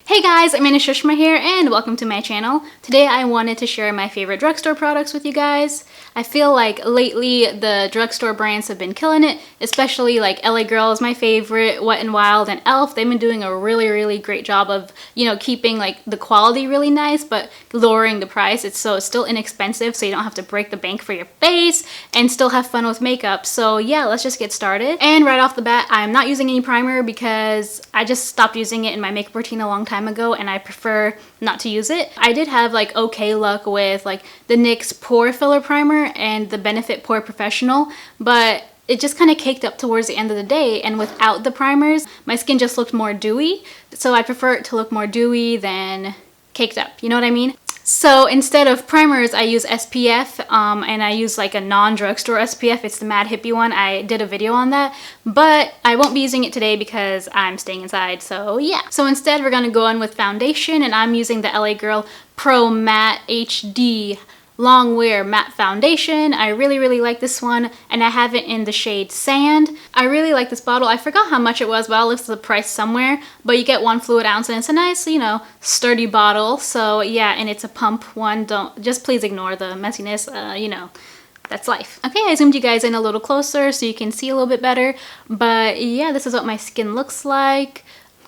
Hey guys, AmandaSushma here and welcome to my channel. Today I wanted to share my favorite drugstore products with you guys. I feel like lately the drugstore brands have been killing it, especially like LA Girl is my favorite, Wet n Wild, and E.L.F. They've been doing a really great job of, keeping like the quality really nice but lowering the price. It's still inexpensive, so you don't have to break the bank for your face and still have fun with makeup. So yeah, let's just get started. And right off the bat, I'm not using any primer because I just stopped using it in my makeup routine a long time ago and I prefer not to use it. I did have like okay luck with like the NYX Pore Filler Primer and the Benefit Pore Professional, but it just kind of caked up towards the end of the day, and without the primers, my skin just looked more dewy. So I prefer it to look more dewy than caked up, you know what I mean? So instead of primers, I use SPF, and I use like a non-drugstore SPF. It's the Mad Hippie one. I did a video on that, but I won't be using it today because I'm staying inside, so yeah. So instead, we're gonna go on with foundation, and I'm using the LA Girl Pro Matte HD Long Wear Matte Foundation. I really like this one, and I have it in the shade Sand. I really like this bottle. I forgot how much it was, but I'll list the price somewhere. But you get 1 fluid ounce, and it's a nice, sturdy bottle. So yeah, and it's a pump one. Just please ignore the messiness, that's life. Okay, I zoomed you guys in a little closer so you can see a little bit better. But yeah, this is what my skin looks like.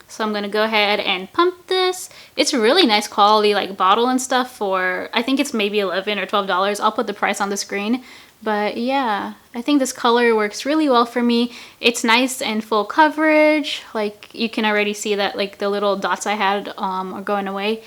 So I'm gonna go ahead and pump this. It's a really nice quality like bottle and stuff for, I think it's maybe $11 or $12. I'll put the price on the screen. But yeah, I think this color works really well for me. It's nice and full coverage. Like you can already see that like the little dots I had are going away.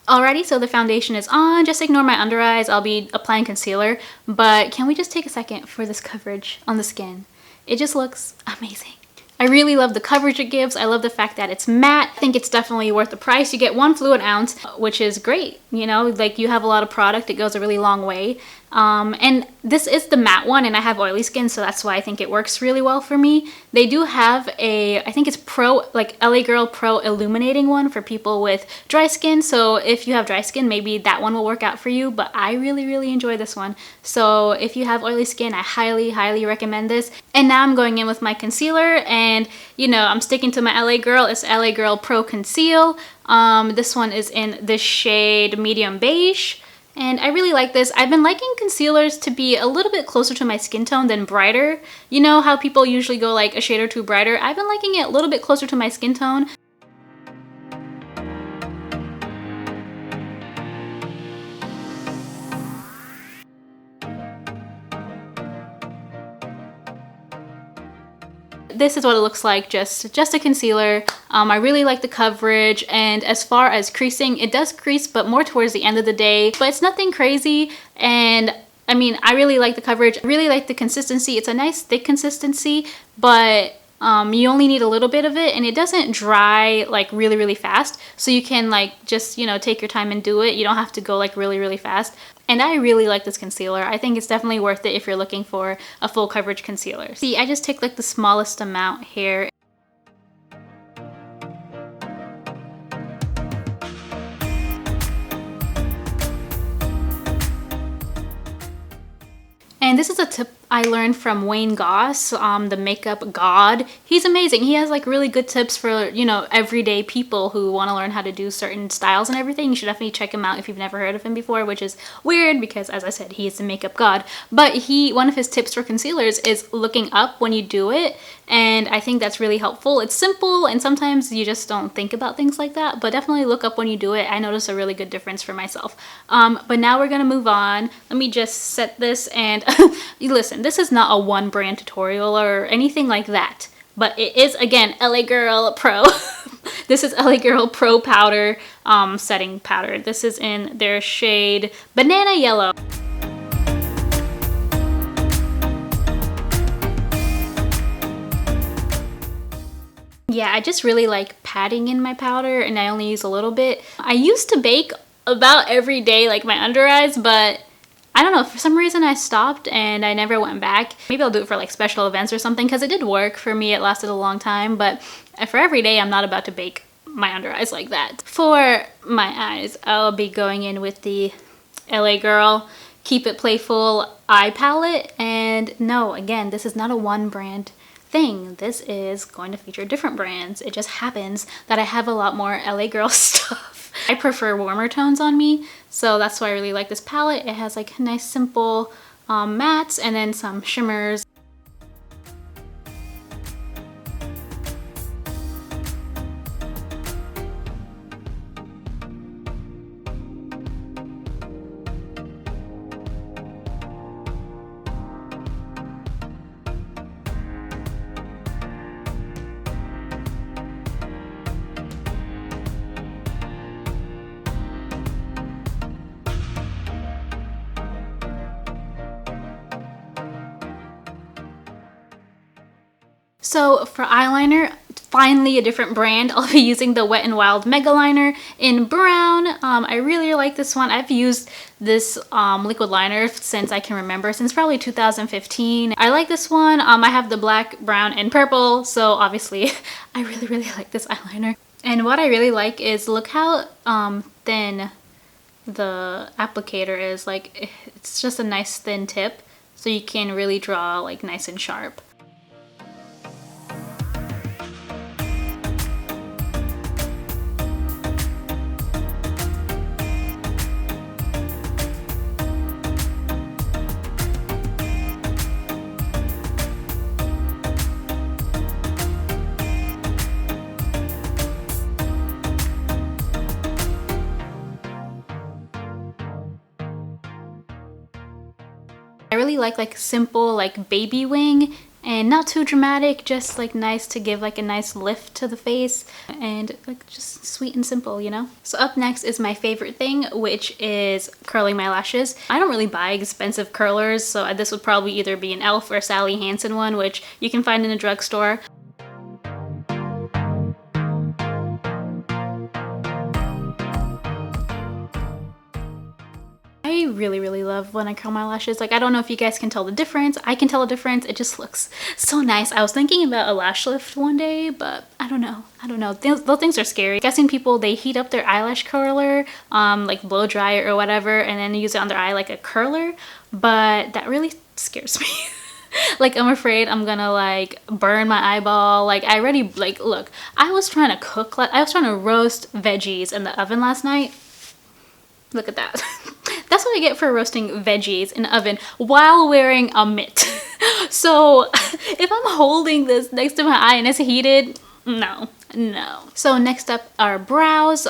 Alrighty, so the foundation is on. Just ignore my under eyes. I'll be applying concealer. But can we just take a second for this coverage on the skin? It just looks amazing. I really love the coverage it gives. I love the fact that it's matte. I think it's definitely worth the price. You get 1 fluid ounce, which is great. Like you have a lot of product. It goes a really long way. And this is the matte one, and I have oily skin, so that's why I think it works really well for me. They do have I think it's like LA Girl Pro Illuminating one for people with dry skin. So if you have dry skin, maybe that one will work out for you, but I really enjoy this one. So if you have oily skin, I highly recommend this. And now I'm going in with my concealer, and I'm sticking to my LA Girl. It's LA Girl Pro Conceal. This one is in the shade Medium Beige. And I really like this. I've been liking concealers to be a little bit closer to my skin tone than brighter. You know how people usually go like a shade or two brighter? I've been liking it a little bit closer to my skin tone. This is what it looks like, just a concealer. I really like the coverage, and as far as creasing, it does crease, but more towards the end of the day. But it's nothing crazy, and I mean, I really like the coverage. I really like the consistency. It's a nice thick consistency, but you only need a little bit of it, and it doesn't dry like really fast. So you can like just, take your time and do it. You don't have to go like really fast. And I really like this concealer. I think it's definitely worth it if you're looking for a full coverage concealer. See, I just take like the smallest amount here. And this is a tip I learned from Wayne Goss, the makeup god. He's amazing. He has like really good tips for, everyday people who want to learn how to do certain styles and everything. You should definitely check him out if you've never heard of him before, which is weird because, as I said, he is the makeup god. But one of his tips for concealers is looking up when you do it. And I think that's really helpful. It's simple, and sometimes you just don't think about things like that, but definitely look up when you do it. I notice a really good difference for myself. But now we're gonna move on. Let me just set this, and listen, this is not a one brand tutorial or anything like that, but it is, again, LA Girl Pro. This is LA Girl Pro Powder setting powder. This is in their shade Banana Yellow. Yeah, I just really like patting in my powder, and I only use a little bit. I used to bake about every day, like my under eyes, but I don't know, for some reason I stopped and I never went back. Maybe I'll do it for like special events or something, because it did work for me. It lasted a long time, but for every day I'm not about to bake my under eyes like that. For my eyes, I'll be going in with the LA Girl Keep It Playful eye palette. And no, again, this is not a one brand thing. This is going to feature different brands. It just happens that I have a lot more LA Girl stuff. I prefer warmer tones on me, so that's why I really like this palette. It has like nice simple mattes and then some shimmers. So for eyeliner, finally a different brand. I'll be using the Wet n Wild Mega Liner in brown. I really like this one. I've used this liquid liner since I can remember, since probably 2015. I like this one. I have the black, brown, and purple, so obviously I really like this eyeliner. And what I really like is, look how thin the applicator is. Like, it's just a nice thin tip, so you can really draw like nice and sharp. I really like simple like baby wing, and not too dramatic, just like nice to give like a nice lift to the face, and like just sweet and simple, you know? So up next is my favorite thing, which is curling my lashes. I don't really buy expensive curlers, so this would probably either be an E.L.F. or Sally Hansen one, which you can find in a drugstore. I really love when I curl my lashes. Like, I don't know if you guys can tell the difference. I can tell the difference. It just looks so nice. I was thinking about a lash lift one day, but I don't know. Those things are scary. I've seen people, they heat up their eyelash curler, like blow dry it or whatever, and then use it on their eye like a curler, but that really scares me. Like, I'm afraid I'm gonna like burn my eyeball. Like, I already, like, look, I was trying to cook, I was trying to roast veggies in the oven last night. Look at that. That's what I get for roasting veggies in the oven while wearing a mitt. So if I'm holding this next to my eye and it's heated, no. So next up are brows.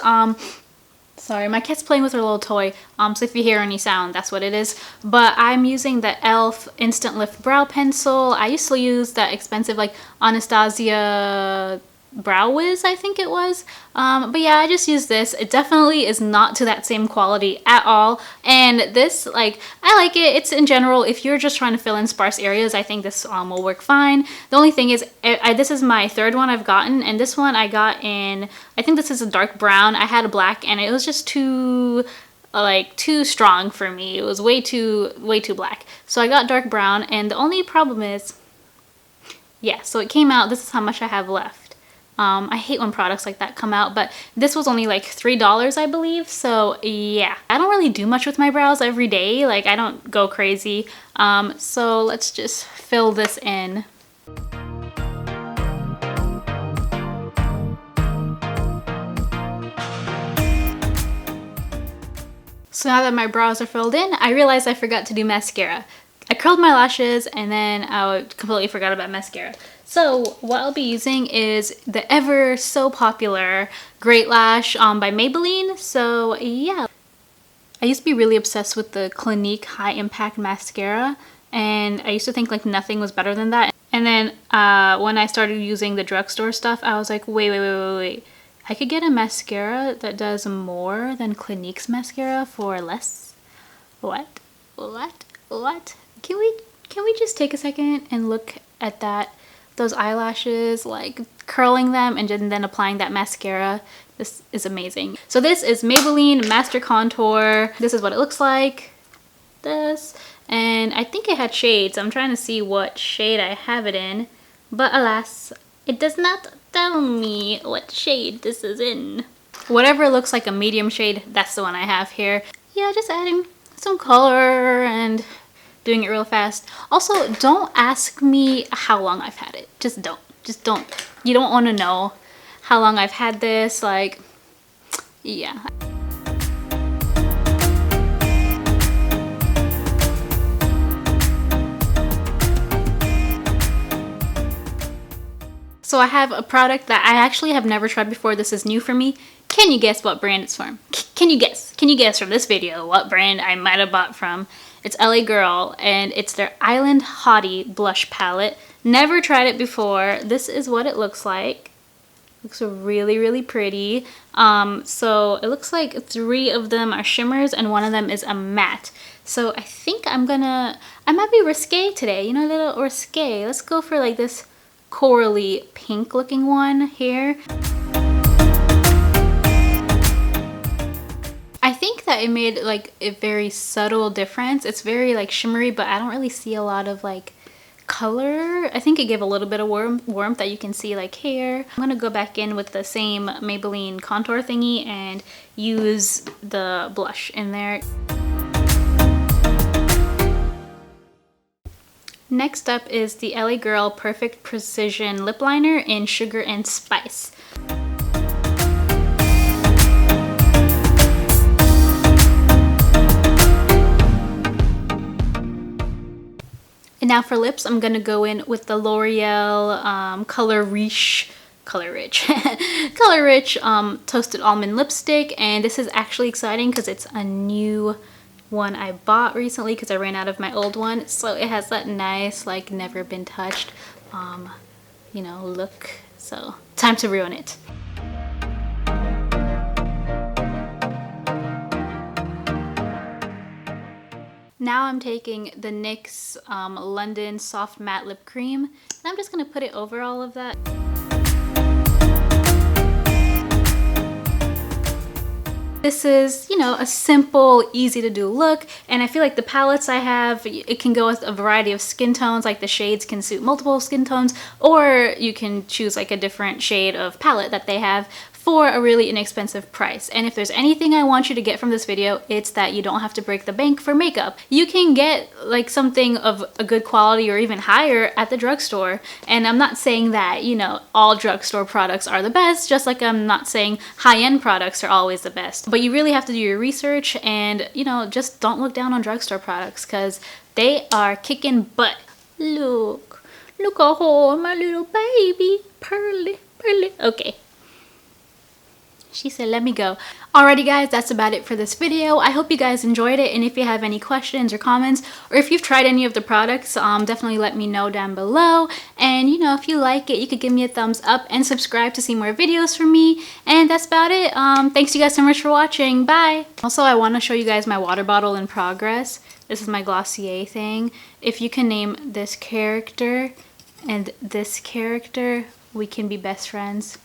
Sorry, my cat's playing with her little toy, so if you hear any sound, that's what it is. But I'm using the E.L.F. Instant Lift Brow Pencil. I used to use that expensive like Anastasia Brow Wiz, I think it was, but yeah, I just use this. It definitely is not to that same quality at all, and this, like, I like it. It's, in general, if you're just trying to fill in sparse areas, I think this will work fine. The only thing is, this is my third one I've gotten, and this one I got in, I think this is a dark brown. I had a black and it was just too strong for me. It was way too black, so I got dark brown. And the only problem is, yeah, so it came out, this is how much I have left. I hate when products like that come out, but this was only like $3, I believe. So yeah, I don't really do much with my brows every day. Like, I don't go crazy. So let's just fill this in. So now that my brows are filled in, I realized I forgot to do mascara. I curled my lashes and then I completely forgot about mascara. So what I'll be using is the ever so popular Great Lash by Maybelline. So yeah, I used to be really obsessed with the Clinique High Impact Mascara, and I used to think like nothing was better than that. And then when I started using the drugstore stuff, I was like, wait. I could get a mascara that does more than Clinique's mascara for less? What? Can we just take a second and look at that? Those eyelashes, like curling them and then applying that mascara. This is amazing. So this is Maybelline Master Contour. This is what it looks like. this. And I think it had shades. I'm trying to see what shade I have it in. But alas, it does not tell me what shade this is in. Whatever looks like a medium shade, that's the one I have here. Yeah, just adding some color and doing it real fast. Also, don't ask me how long I've had it. Just don't. Just don't. You don't want to know how long I've had this. Like, yeah. So I have a product that I actually have never tried before. This is new for me. Can you guess what brand it's from? Can you guess? Can you guess from this video what brand I might have bought from? It's LA Girl, and it's their Island Hottie blush palette. Never tried it before. This is what it looks like. Looks really, really pretty. So it looks like 3 of them are shimmers and 1 of them is a matte. So I think I might be risque today. You know, a little risque. Let's go for like this corally pink looking one here. I think that it made like a very subtle difference. It's very like shimmery, but I don't really see a lot of like color. I think it gave a little bit of warmth that you can see like here. I'm gonna go back in with the same Maybelline contour thingy and use the blush in there. Next up is the LA Girl Perfect Precision Lip Liner in Sugar and Spice. And now for lips, I'm gonna go in with the L'Oreal Color Riche Toasted Almond Lipstick. And this is actually exciting because it's a new one I bought recently because I ran out of my old one. So it has that nice, like, never been touched, you know, look. So time to ruin it. Now I'm taking the NYX London Soft Matte Lip Cream, and I'm just gonna put it over all of that. This is, you know, a simple, easy to do look, and I feel like the palettes I have, it can go with a variety of skin tones, like the shades can suit multiple skin tones, or you can choose like a different shade of palette that they have for a really inexpensive price. And if there's anything I want you to get from this video, it's that you don't have to break the bank for makeup. You can get like something of a good quality or even higher at the drugstore. And I'm not saying that, you know, all drugstore products are the best, just like I'm not saying high-end products are always the best. But you really have to do your research and, you know, just don't look down on drugstore products because they are kicking butt. Look at my little baby, pearly. Okay. She said, let me go. Alrighty guys, that's about it for this video. I hope you guys enjoyed it, and if you have any questions or comments, or if you've tried any of the products, definitely let me know down below. And you know, if you like it, you could give me a thumbs up and subscribe to see more videos from me. And that's about it. Thanks you guys so much for watching. Bye. Also, I want to show you guys my water bottle in progress. This is my Glossier thing. If you can name this character and this character, we can be best friends.